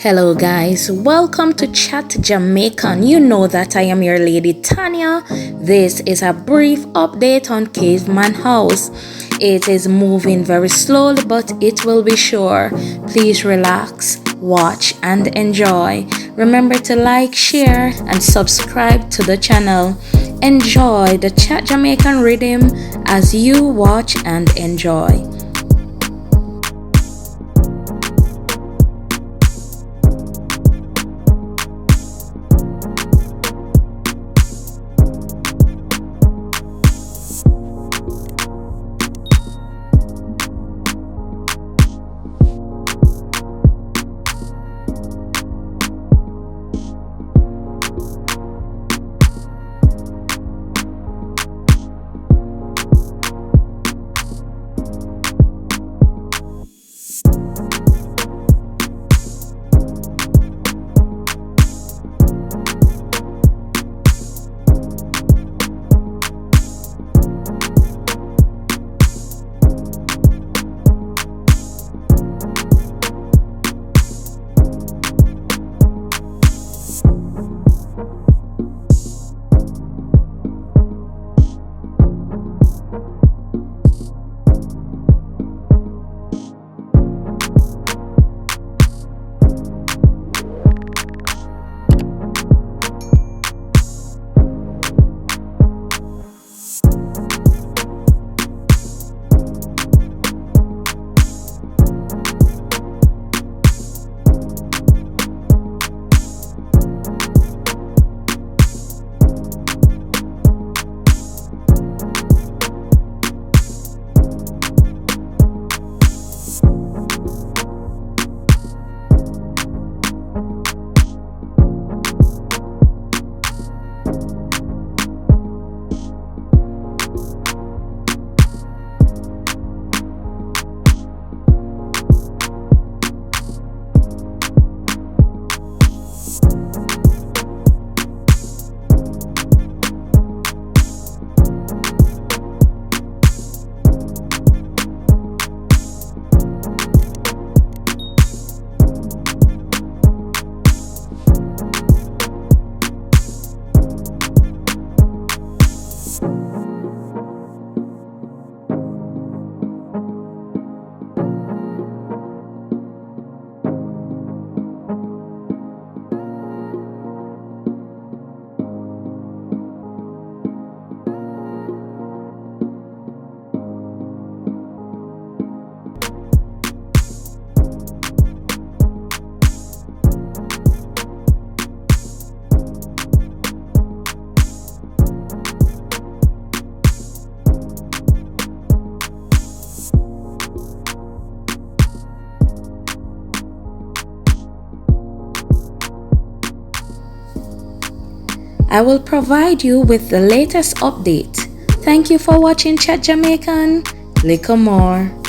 Hello guys, welcome to Chat Jamaican. You know that I am your lady Tania. This is a brief update on Caveman House. It is moving very slowly, but it will be sure. Please relax, watch and enjoy. Remember to like, share and subscribe to the channel. Enjoy the Chat Jamaican rhythm as you watch and enjoy. I will provide you with the latest update. Thank you for watching Chat Jamaican. Little more.